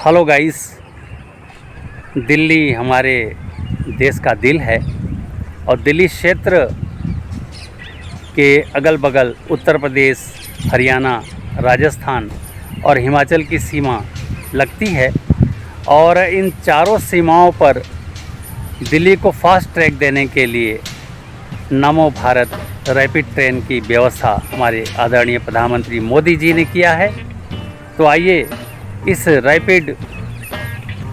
Hello guys. Delhi हमारे देश का दिल है और दिल्ली क्षेत्र के अगल बगल उत्तर प्रदेश, हरियाणा, राजस्थान और हिमाचल की सीमा लगती है। और इन चारों सीमाओं पर दिल्ली को फास्ट ट्रैक देने के लिए नमो भारत रैपिड ट्रेन की व्यवस्था हमारे आदरणीय प्रधानमंत्री मोदी जी ने किया है। तो आइए इस रैपिड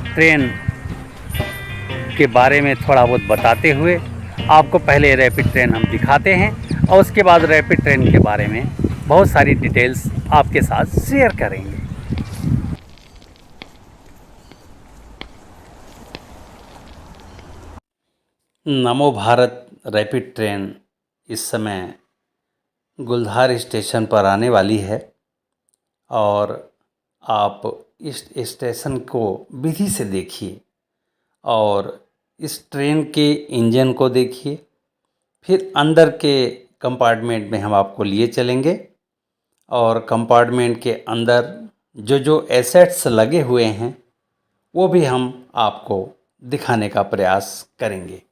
ट्रेन के बारे में थोड़ा बहुत बताते हुए आपको पहले रैपिड ट्रेन हम दिखाते हैं और उसके बाद रैपिड ट्रेन के बारे में बहुत सारी डिटेल्स आपके साथ शेयर करेंगे। नमो भारत रैपिड ट्रेन इस समय गुलधार स्टेशन पर आने वाली है और आप इस स्टेशन को विधि से देखिए और इस ट्रेन के इंजन को देखिए। फिर अंदर के कंपार्टमेंट में हम आपको लिए चलेंगे और कंपार्टमेंट के अंदर जो जो एसेट्स लगे हुए हैं वो भी हम आपको दिखाने का प्रयास करेंगे।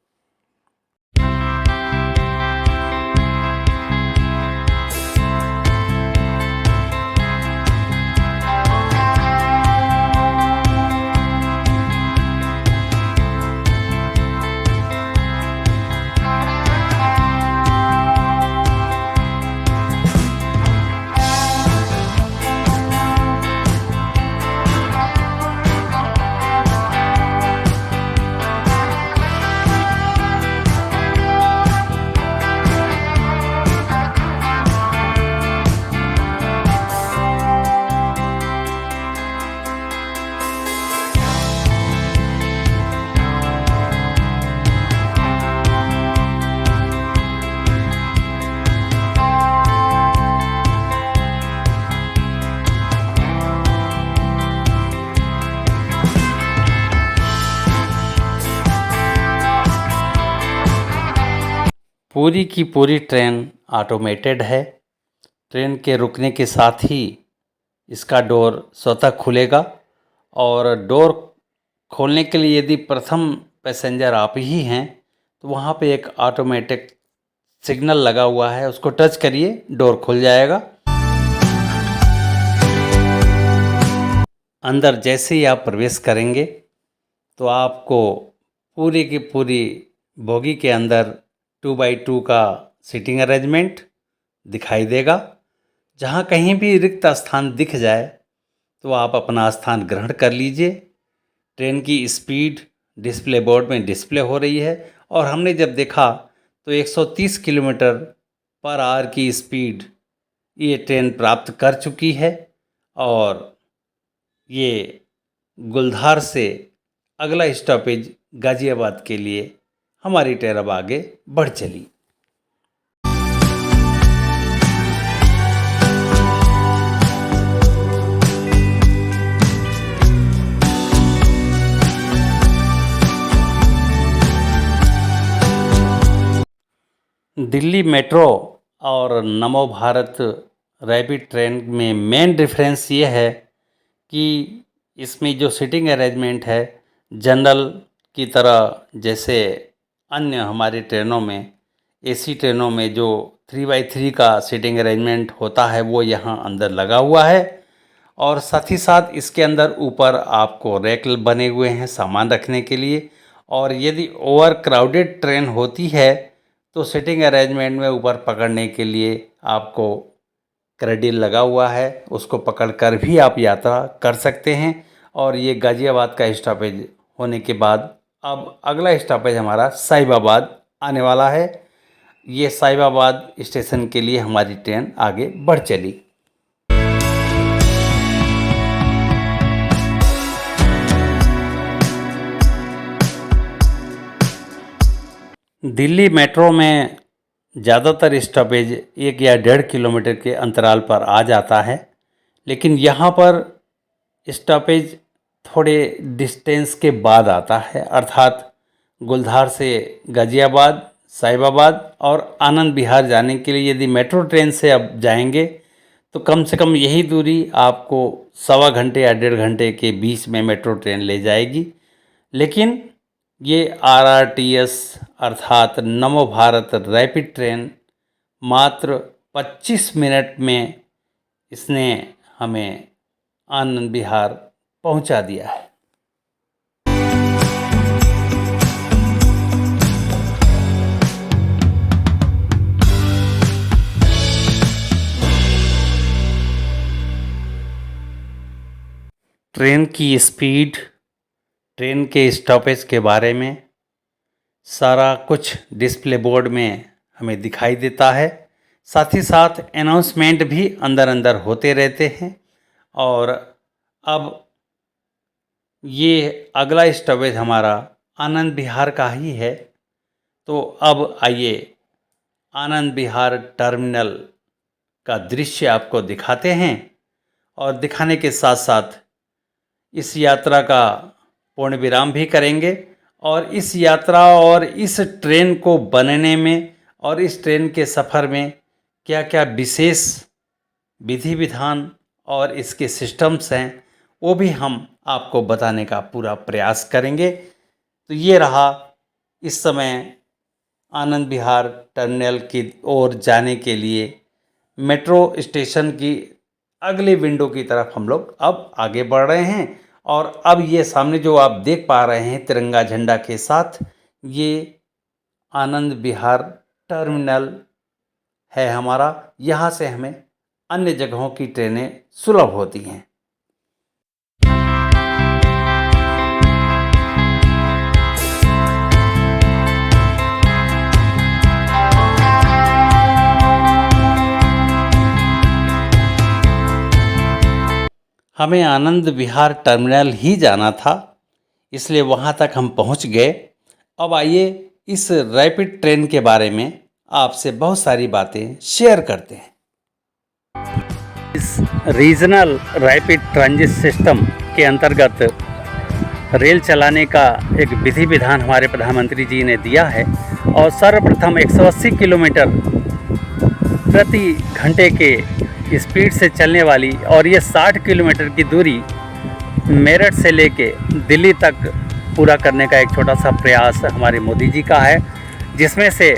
पूरी की पूरी ट्रेन ऑटोमेटेड है। ट्रेन के रुकने के साथ ही इसका डोर स्वतः खुलेगा और डोर खोलने के लिए यदि प्रथम पैसेंजर आप ही हैं तो वहाँ पे एक ऑटोमेटिक सिग्नल लगा हुआ है, उसको टच करिए, डोर खुल जाएगा। अंदर जैसे ही आप प्रवेश करेंगे तो आपको पूरी की पूरी बोगी के अंदर 2x2 का सीटिंग अरेंजमेंट दिखाई देगा। जहाँ कहीं भी रिक्त स्थान दिख जाए तो आप अपना स्थान ग्रहण कर लीजिए। ट्रेन की स्पीड डिस्प्ले बोर्ड में डिस्प्ले हो रही है और हमने जब देखा तो 130 किलोमीटर पर आवर की स्पीड ये ट्रेन प्राप्त कर चुकी है और ये गुलधार से अगला स्टॉपेज गाज़ियाबाद के लिए हमारी ट्रेन अब आगे बढ़ चली। दिल्ली मेट्रो और नमो भारत रैपिड ट्रेन में मेन डिफरेंस ये है कि इसमें जो सीटिंग अरेंजमेंट है जनरल की तरह, जैसे अन्य हमारी ट्रेनों में एसी ट्रेनों में जो 3x3 का सीटिंग अरेंजमेंट होता है वो यहाँ अंदर लगा हुआ है और साथ ही साथ इसके अंदर ऊपर आपको रैक बने हुए हैं सामान रखने के लिए। और यदि ओवर क्राउडेड ट्रेन होती है तो सीटिंग अरेंजमेंट में ऊपर पकड़ने के लिए आपको क्रेडिल लगा हुआ है, उसको पकड़कर भी आप यात्रा कर सकते हैं। और ये गाज़ियाबाद का स्टॉपेज होने के बाद अब अगला स्टॉपेज हमारा साहिबाबाद आने वाला है। ये साहिबाबाद स्टेशन के लिए हमारी ट्रेन आगे बढ़ चली। दिल्ली मेट्रो में ज़्यादातर स्टॉपेज 1 या 1.5 किलोमीटर के अंतराल पर आ जाता है, लेकिन यहाँ पर स्टॉपेज थोड़े डिस्टेंस के बाद आता है, अर्थात गुलधार से गाज़ियाबाद, साहिबाबाद और आनंद विहार जाने के लिए यदि मेट्रो ट्रेन से अब जाएंगे तो कम से कम यही दूरी आपको 1.25 घंटे या 1.5 घंटे के बीच में मेट्रो ट्रेन ले जाएगी। लेकिन ये RRTS अर्थात नमो भारत रैपिड ट्रेन मात्र 25 मिनट में इसने हमें आनंद विहार पहुंचा दिया है। ट्रेन की स्पीड, ट्रेन के स्टॉपेज के बारे में सारा कुछ डिस्प्ले बोर्ड में हमें दिखाई देता है। साथ ही साथ अनाउंसमेंट भी अंदर अंदर होते रहते हैं। और अब ये अगला स्टॉपेज हमारा आनंद विहार का ही है। तो अब आइए आनंद विहार टर्मिनल का दृश्य आपको दिखाते हैं और दिखाने के साथ साथ इस यात्रा का पूर्ण विराम भी करेंगे और इस यात्रा और इस ट्रेन को बनने में और इस ट्रेन के सफ़र में क्या क्या विशेष विधि विधान और इसके सिस्टम्स हैं वो भी हम आपको बताने का पूरा प्रयास करेंगे। तो ये रहा इस समय आनंद विहार टर्मिनल की ओर जाने के लिए मेट्रो स्टेशन की अगली विंडो की तरफ हम लोग अब आगे बढ़ रहे हैं। और अब ये सामने जो आप देख पा रहे हैं तिरंगा झंडा के साथ, ये आनंद विहार टर्मिनल है हमारा। यहाँ से हमें अन्य जगहों की ट्रेनें सुलभ होती हैं। हमें आनंद विहार टर्मिनल ही जाना था, इसलिए वहाँ तक हम पहुँच गए। अब आइए इस रैपिड ट्रेन के बारे में आपसे बहुत सारी बातें शेयर करते हैं। इस रीजनल रैपिड ट्रांजिट सिस्टम के अंतर्गत रेल चलाने का एक विधि विधान हमारे प्रधानमंत्री जी ने दिया है और सर्वप्रथम 180 किलोमीटर प्रति घंटे के स्पीड से चलने वाली और ये 60 किलोमीटर की दूरी मेरठ से लेके दिल्ली तक पूरा करने का एक छोटा सा प्रयास हमारे मोदी जी का है, जिसमें से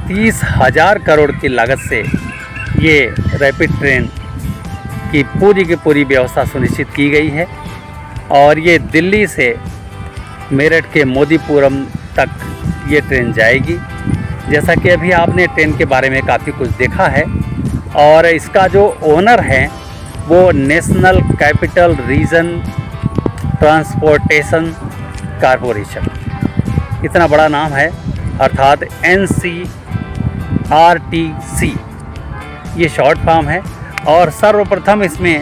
30,000 करोड़ की लागत से ये रैपिड ट्रेन की पूरी व्यवस्था सुनिश्चित की गई है। और ये दिल्ली से मेरठ के मोदीपुरम तक ये ट्रेन जाएगी। जैसा कि अभी आपने ट्रेन के बारे में काफ़ी कुछ देखा है और इसका जो ओनर है वो national capital region transportation corporation, इतना बड़ा नाम है, अर्थात NCRTC ये शॉर्ट फॉर्म है। और सर्वप्रथम इसमें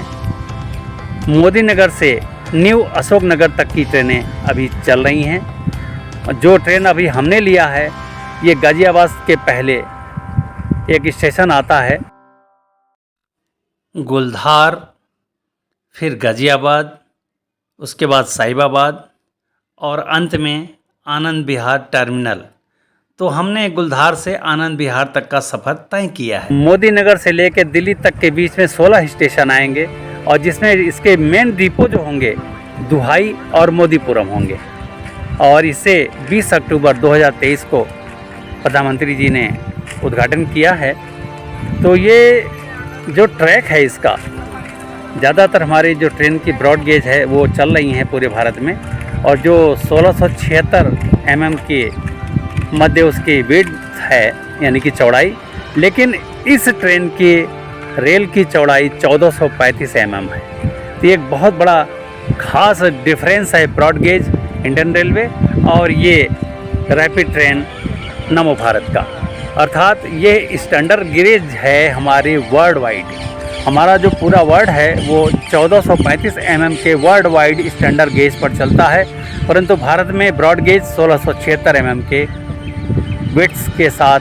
मोदी नगर से न्यू अशोक नगर तक की ट्रेनें अभी चल रही हैं। जो ट्रेन अभी हमने लिया है ये गाज़ियाबाद के पहले एक स्टेशन आता है गुलधार, फिर गाज़ियाबाद, उसके बाद साहिबाबाद और अंत में आनंद विहार टर्मिनल। तो हमने गुलधार से आनंद विहार तक का सफ़र तय किया है। मोदी नगर से लेकर दिल्ली तक के बीच में 16 स्टेशन आएंगे और जिसमें इसके मेन डिपो जो होंगे दुहाई और मोदीपुरम होंगे। और इसे 20 अक्टूबर 2023 को प्रधानमंत्री जी ने उद्घाटन किया है। तो ये जो ट्रैक है इसका ज़्यादातर हमारी जो ट्रेन की ब्रॉड गेज है वो चल रही हैं पूरे भारत में, और जो 1676 mm के मध्य उसकी विड्थ है यानी कि चौड़ाई, लेकिन इस ट्रेन की रेल की चौड़ाई 1435 mm है। तो ये एक बहुत बड़ा खास डिफरेंस है ब्रॉड गेज इंडियन रेलवे और ये रैपिड ट्रेन नमो भारत का। अर्थात ये स्टैंडर्ड गेज है हमारे वर्ल्ड वाइड। हमारा जो पूरा वर्ल्ड है वो 1435 mm के वर्ल्ड वाइड स्टैंडर्ड गेज पर चलता है, परंतु भारत में ब्रॉड गेज 1676 mm के विड्थ के साथ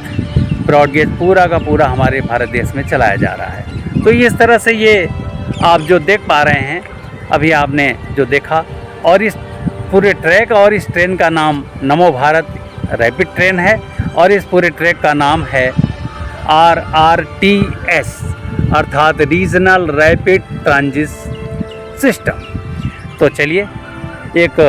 ब्रॉड गेज पूरा का पूरा हमारे भारत देश में चलाया जा रहा है। तो इस तरह से ये आप जो देख पा रहे हैं अभी आपने जो देखा, और इस पूरे ट्रैक और इस ट्रेन का नाम नमो भारत रैपिड ट्रेन है और इस पूरे ट्रैक का नाम है RRTS अर्थात रीजनल रैपिड ट्रांजिट सिस्टम। तो चलिए, एक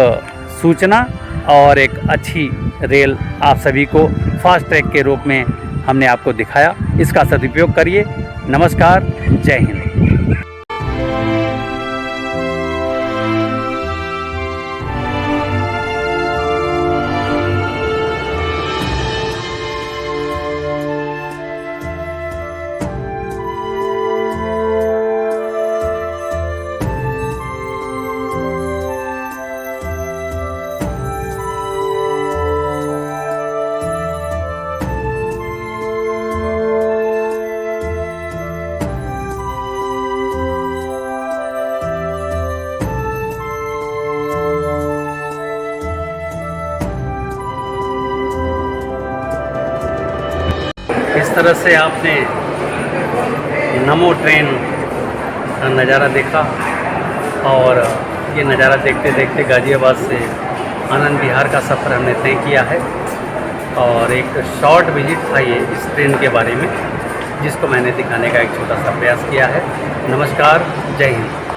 सूचना और एक अच्छी रेल आप सभी को फास्ट ट्रैक के रूप में हमने आपको दिखाया, इसका सदुपयोग करिए। नमस्कार, जय हिंद। इस तरह से आपने नमो ट्रेन का नज़ारा देखा और ये नज़ारा देखते देखते गाज़ियाबाद से आनंद विहार का सफ़र हमने तय किया है। और एक शॉर्ट विजिट था ये इस ट्रेन के बारे में, जिसको मैंने दिखाने का एक छोटा सा प्रयास किया है। नमस्कार, जय हिंद।